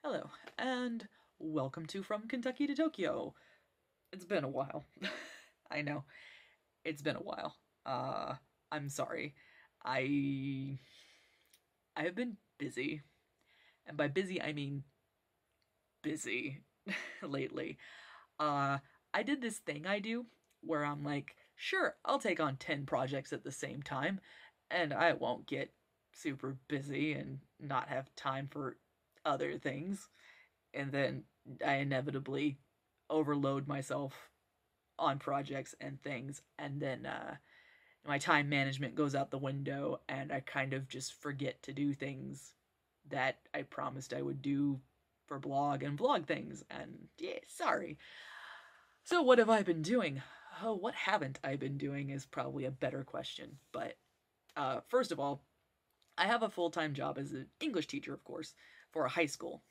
Hello, and welcome to From Kentucky to Tokyo. It's been a while. I know, it's been a while. I'm sorry. I I have been busy, and by busy I mean busy lately. Uh I did this thing I do where I'm like, sure, I'll take on 10 projects at the same time, and I won't get super busy and not have time for other things. And then I inevitably overload myself on projects and things, and then my time management goes out the window, and I kind of just forget to do things that I promised I would do for blog and vlog things, and yeah, sorry. So what have I been doing? Oh, what haven't I been doing is probably a better question. But first of all, I have a full-time job as an English teacher, of course, for a high school.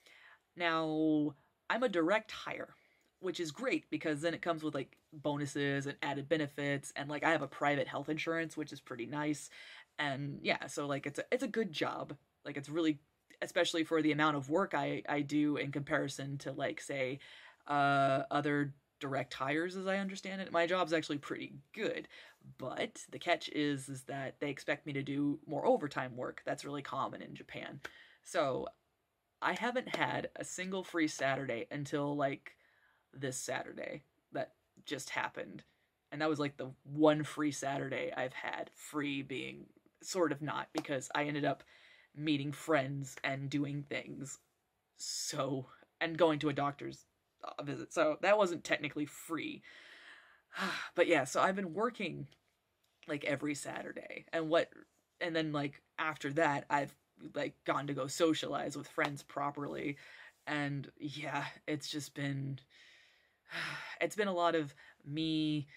Now, I'm a direct hire, which is great because then it comes with like bonuses and added benefits, and like I have a private health insurance, which is pretty nice. And yeah, so like it's a good job. Like it's really, especially for the amount of work I do in comparison to like say other direct hires, as I understand it. My job's actually pretty good, but the catch is that they expect me to do more overtime work. That's really common in Japan. So I haven't had a single free Saturday until like this Saturday that just happened. And that was like the one free Saturday I've had, free being sort of not, because I ended up meeting friends and doing things. So, and going to a doctor's visit. So that wasn't technically free. But yeah, so I've been working like every Saturday. And then like after that, I've like gone to go socialize with friends properly. And yeah, it's been a lot of me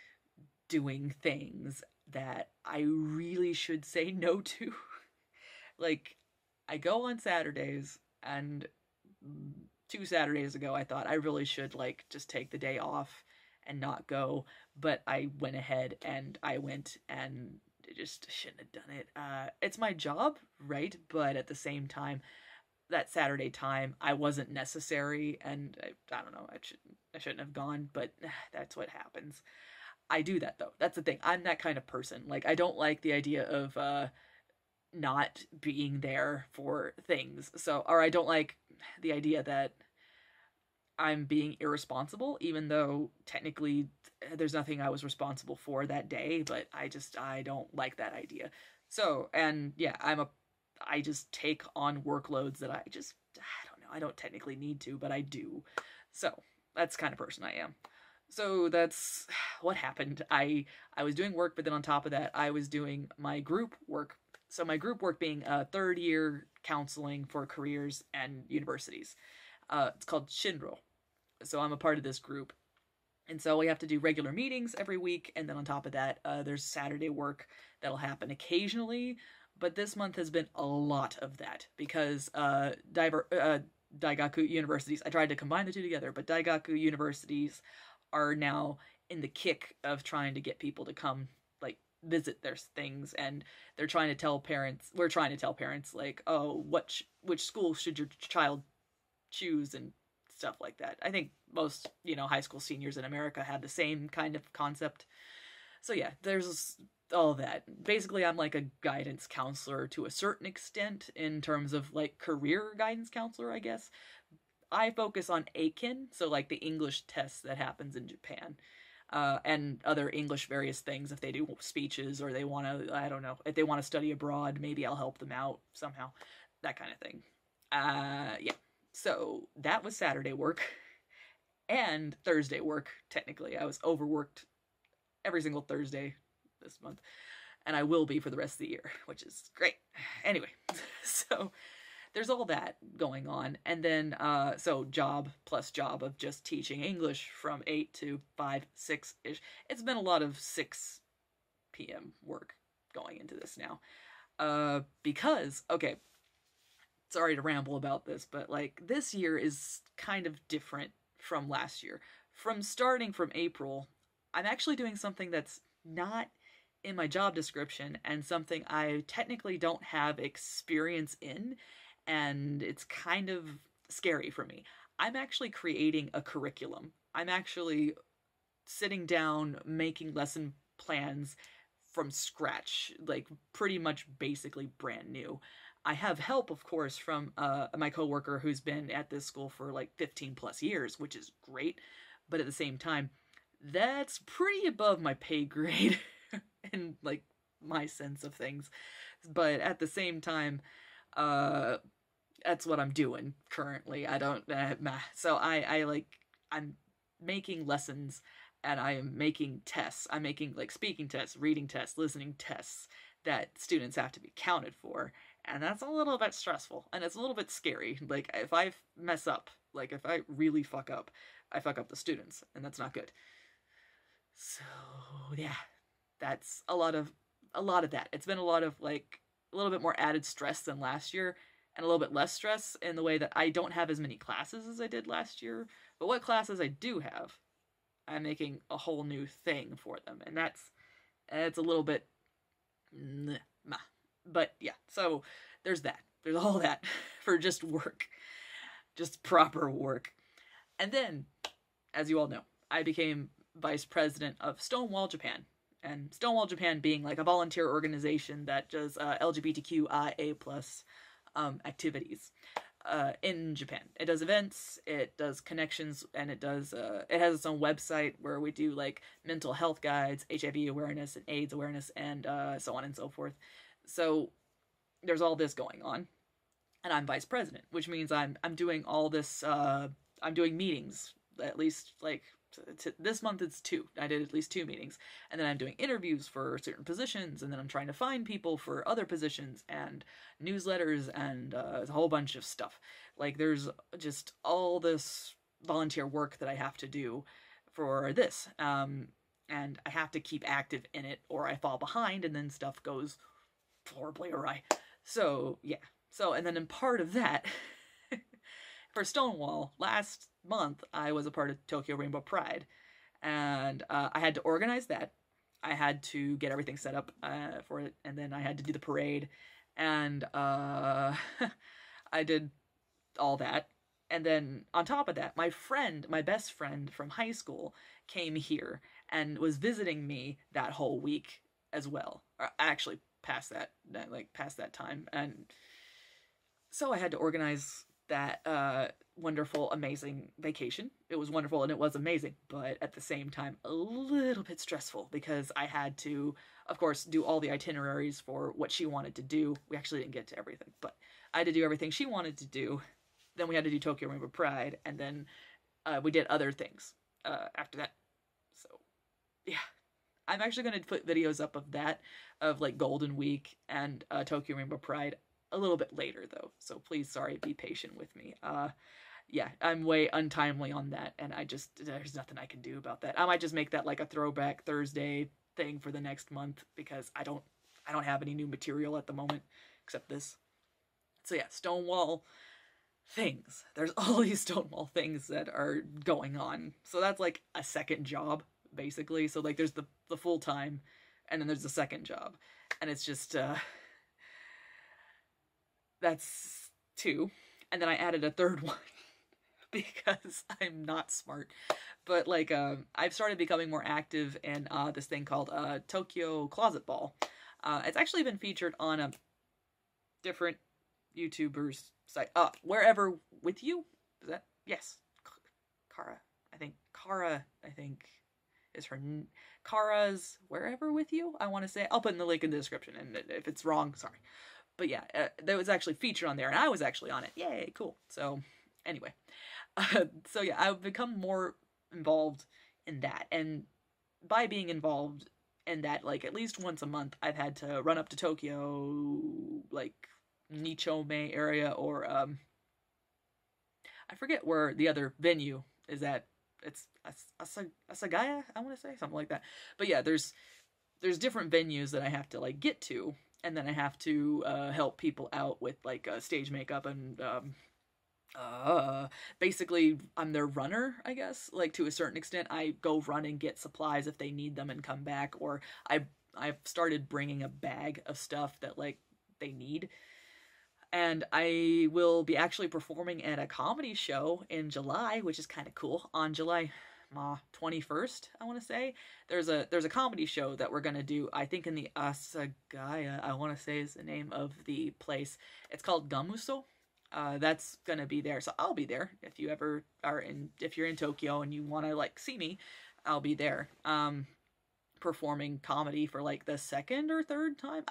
doing things that I really should say no to. Like I go on Saturdays, and 2 Saturdays ago I thought I really should like just take the day off and not go, but I went ahead and I went, and just shouldn't have done it. It's my job, right? But at the same time, that Saturday time I wasn't necessary, and I don't know, I shouldn't have gone, but that's what happens. I do that though. That's the thing. I'm that kind of person. Like I don't like the idea of not being there for things. So, or I don't like the idea that I'm being irresponsible, even though technically there's nothing I was responsible for that day, but I don't like that idea. So, and yeah, I just take on workloads that I don't know, I don't technically need to, but I do. So, that's the kind of person I am. So that's what happened. I was doing work, but then on top of that, I was doing my group work. So my group work being third year counseling for careers and universities. It's called Shinro. So I'm a part of this group, and so we have to do regular meetings every week, and then on top of that, there's Saturday work that'll happen occasionally. But this month has been a lot of that because Daigaku universities. I tried to combine the two together, but Daigaku universities are now in the kick of trying to get people to come like visit their things, and they're trying to tell parents. We're trying to tell parents like, oh, which school should your child choose and stuff like that. I think most, high school seniors in America have the same kind of concept. So yeah, there's all that. Basically, I'm like a guidance counselor to a certain extent in terms of like career guidance counselor, I guess. I focus on Aiken, so like the English test that happens in Japan. And other English various things. If they do speeches or they want to, I don't know, if they want to study abroad, maybe I'll help them out somehow. That kind of thing. Yeah. So that was Saturday work and Thursday work. Technically, I was overworked every single Thursday this month, and I will be for the rest of the year, which is great. Anyway, so there's all that going on, and then so job plus job of just teaching English from 8 to 5 6 ish. It's been a lot of 6 p.m. work going into this now, because okay, sorry to ramble about this, but like this year is kind of different from last year. From starting from April, I'm actually doing something that's not in my job description and something I technically don't have experience in. And it's kind of scary for me. I'm actually creating a curriculum. I'm actually sitting down, making lesson plans from scratch, like pretty much basically brand new. I have help, of course, from my coworker who's been at this school for like 15 plus years, which is great. But at the same time, that's pretty above my pay grade in like my sense of things. But at the same time, uh, that's what I'm doing currently. I don't, so I like, I'm making lessons and I am making tests. I'm making like speaking tests, reading tests, listening tests that students have to be counted for. And that's a little bit stressful and it's a little bit scary. Like if I mess up, like if I really fuck up, I fuck up the students and that's not good. So yeah, that's a lot of that. It's been a lot of like a little bit more added stress than last year and a little bit less stress in the way that I don't have as many classes as I did last year. But what classes I do have, I'm making a whole new thing for them, and it's a little bit meh. But yeah, so there's that. There's all that for just work, just proper work. And then, as you all know, I became vice president of Stonewall Japan. And Stonewall Japan being like a volunteer organization that does LGBTQIA plus activities in Japan. It does events, it does connections, and it has its own website where we do like mental health guides, HIV awareness, and AIDS awareness, and so on and so forth. So there's all this going on, and I'm vice president, which means I'm doing all this. I'm doing meetings at least like this month it's two. I did at least two meetings, and then I'm doing interviews for certain positions, and then I'm trying to find people for other positions and newsletters and a whole bunch of stuff. Like there's just all this volunteer work that I have to do for this, and I have to keep active in it, or I fall behind, and then stuff goes horribly awry. So yeah. So and then in part of that. For Stonewall, last month I was a part of Tokyo Rainbow Pride, and I had to organize that. I had to get everything set up for it, and then I had to do the parade, and I did all that. And then on top of that, my best friend from high school, came here and was visiting me that whole week as well. Or actually, past that time, and so I had to organize that wonderful, amazing vacation. It was wonderful and it was amazing, but at the same time, a little bit stressful because I had to, of course, do all the itineraries for what she wanted to do. We actually didn't get to everything, but I had to do everything she wanted to do. Then we had to do Tokyo Rainbow Pride, and then we did other things after that. So, yeah. I'm actually going to put videos up of that, of like Golden Week and Tokyo Rainbow Pride a little bit later though, so please, sorry, be patient with me. Yeah, I'm way untimely on that, and there's nothing I can do about that. I might just make that like a throwback Thursday thing for the next month because I don't have any new material at the moment except this. So yeah, Stonewall things. There's all these Stonewall things that are going on. So that's like a second job basically. So like there's the full time, and then there's the second job, and it's just that's two. And then I added a third one because I'm not smart. But like I've started becoming more active in this thing called Tokyo Closet Ball. It's actually been featured on a different YouTubers site. Wherever with you? Is that? Yes. Kara, I think is her Kara's Wherever With You, I want to say. I'll put in the link in the description, and if it's wrong, sorry. But yeah, that was actually featured on there, and I was actually on it. Yay, cool. So, anyway. So yeah, I've become more involved in that. And by being involved in that, like, at least once a month, I've had to run up to Tokyo, like, Nichome area, or, I forget where the other venue is at. It's Asagaya, I want to say, something like that. But yeah, there's different venues that I have to, like, get to, and then I have to help people out with like stage makeup and basically I'm their runner, I guess. Like to a certain extent, I go run and get supplies if they need them and come back, or I've started bringing a bag of stuff that like they need. And I will be actually performing at a comedy show in July, which is kind of cool. On July 21st, I want to say there's a comedy show that we're gonna do. I think in the Asagaya, I want to say is the name of the place. It's called Gamuso. That's gonna be there, so I'll be there if you ever are in. If you're in Tokyo and you want to like see me, I'll be there. Performing comedy for like the second or third time.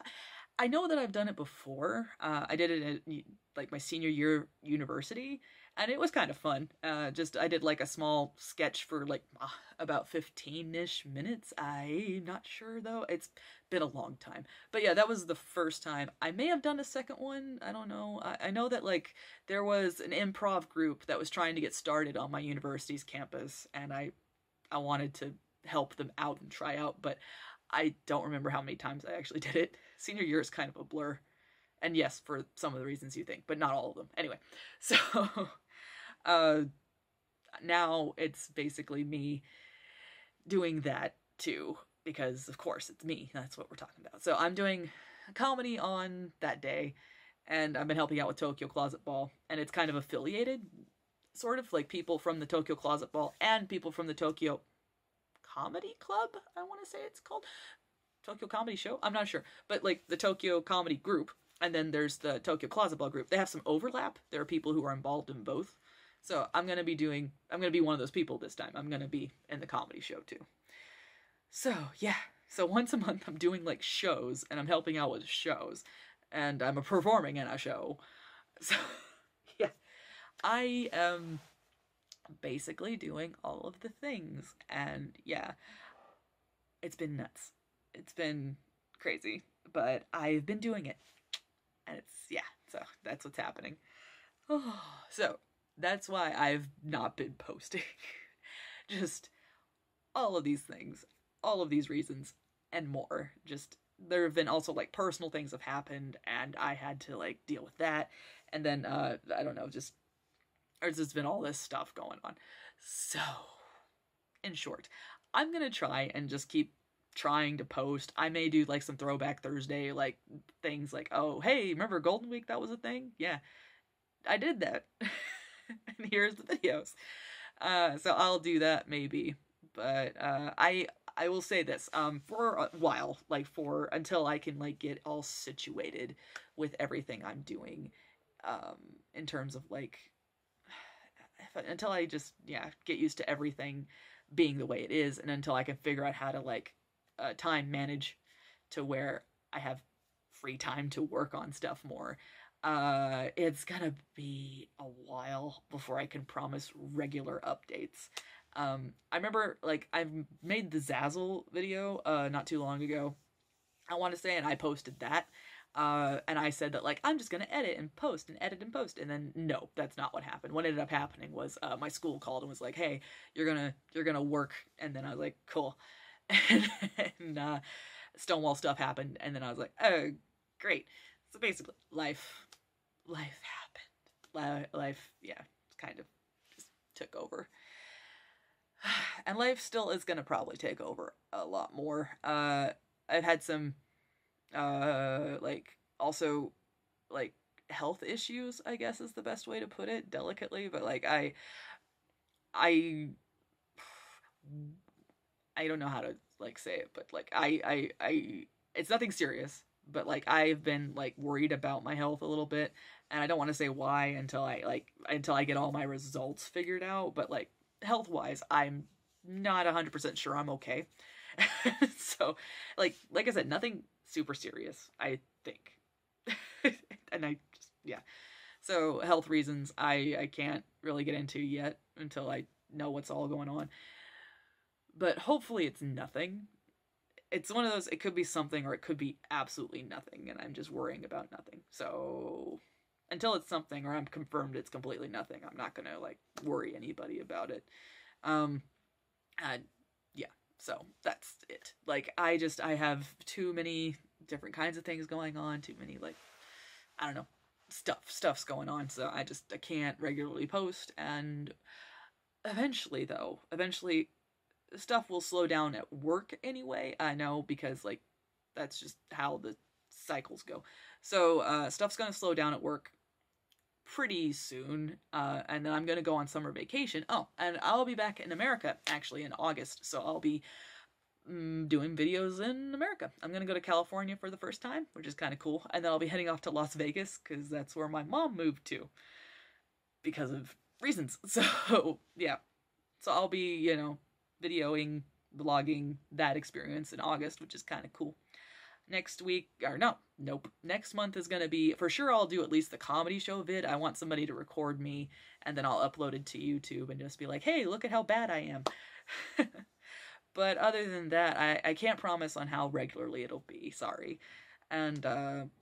I know that I've done it before. I did it at like my senior year university, and it was kind of fun. Just I did like a small sketch for like about 15-ish minutes. I'm not sure though. It's been a long time. But yeah, that was the first time. I may have done a second one. I don't know. I know that like there was an improv group that was trying to get started on my university's campus, and I wanted to help them out and try out, but I don't remember how many times I actually did it. Senior year is kind of a blur. And yes, for some of the reasons you think, but not all of them. Anyway, so uh now it's basically me doing that too, because of course it's me. That's what we're talking about. So I'm doing comedy on that day, and I've been helping out with Tokyo Closet Ball, and it's kind of affiliated, sort of like people from the Tokyo Closet Ball and people from the Tokyo Comedy Club, I want to say it's called. Tokyo Comedy Show? I'm not sure. But like the Tokyo Comedy Group, and then there's the Tokyo Closet Ball Group. They have some overlap. There are people who are involved in both. So I'm going to be one of those people this time. I'm going to be in the comedy show too. So yeah. So once a month I'm doing like shows, and I'm helping out with shows, and I'm performing in a show. So yeah. I am basically doing all of the things, and yeah, it's been nuts. It's been crazy, but I've been doing it, and it's yeah. So that's what's happening. Oh, so that's why I've not been posting. Just all of these things, all of these reasons, and more. Just there have been also like personal things have happened, and I had to like deal with that, and then I don't know, just there's just been all this stuff going on. So, in short, I'm gonna try and just keep trying to post. I may do like some throwback Thursday like things like, oh hey, remember Golden Week? That was a thing? Yeah. I did that. And here's the videos. So I'll do that maybe. But I will say this, for a while, like for until I can like get all situated with everything I'm doing, in terms of like until I just yeah get used to everything being the way it is, and until I can figure out how to like time manage to where I have free time to work on stuff more. It's gonna be a while before I can promise regular updates. I remember like I made the Zazzle video not too long ago, I want to say, and I posted that. And I said that like I'm just gonna edit and post and edit and post, and then no, that's not what happened. What ended up happening was my school called and was like, "Hey, you're gonna work," and then I was like, "Cool," and Stonewall stuff happened, and then I was like, "Oh, great." So basically, life happened. Life, yeah, kind of just took over, and life still is gonna probably take over a lot more. I've had some like also like health issues, I guess is the best way to put it delicately, but like I I don't know how to like say it, but like I it's nothing serious, but like I've been like worried about my health a little bit, and I don't want to say why until I get all my results figured out, but like health wise I'm not 100% sure I'm okay. So like I said, nothing super serious, I think. And I just yeah. So health reasons I can't really get into yet until I know what's all going on. But hopefully it's nothing. It's one of those, it could be something or it could be absolutely nothing, and I'm just worrying about nothing. So until it's something or I'm confirmed it's completely nothing, I'm not gonna like worry anybody about it. And yeah, so that's it. Like I have too many different kinds of things going on, too many like I don't know, stuff's going on, so I can't regularly post. And eventually stuff will slow down at work anyway. I know, because like that's just how the cycles go. So stuff's gonna slow down at work pretty soon, and then I'm gonna go on summer vacation. Oh, and I'll be back in America actually in August, so I'll be doing videos in America. I'm gonna go to California for the first time, which is kind of cool, and then I'll be heading off to Las Vegas because that's where my mom moved to because of reasons. So yeah, so I'll be videoing, vlogging that experience in August, which is kind of cool. Next week, or no, nope. Next month is gonna be, for sure I'll do at least the comedy show vid. I want somebody to record me and then I'll upload it to YouTube and just be like, hey, look at how bad I am. But other than that, I can't promise on how regularly it'll be, sorry. And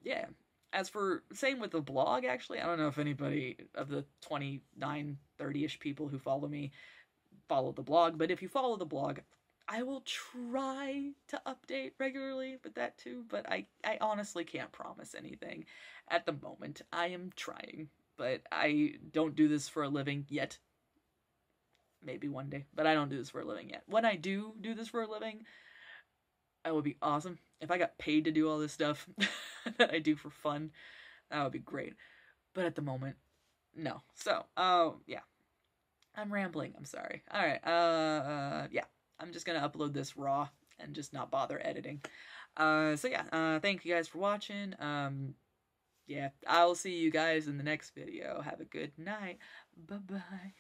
yeah. As for, same with the blog, actually, I don't know if anybody of the 29, 30-ish people who follow me follow the blog, but if you follow the blog, I will try to update regularly with that too, but I honestly can't promise anything at the moment. I am trying, but I don't do this for a living yet. Maybe one day, but I don't do this for a living yet. When I do this for a living, that would be awesome. If I got paid to do all this stuff that I do for fun, that would be great. But at the moment, no. So, yeah. I'm rambling, I'm sorry. Alright, yeah. I'm just gonna upload this raw and just not bother editing. So yeah, thank you guys for watching. Yeah, I'll see you guys in the next video. Have a good night. Bye-bye.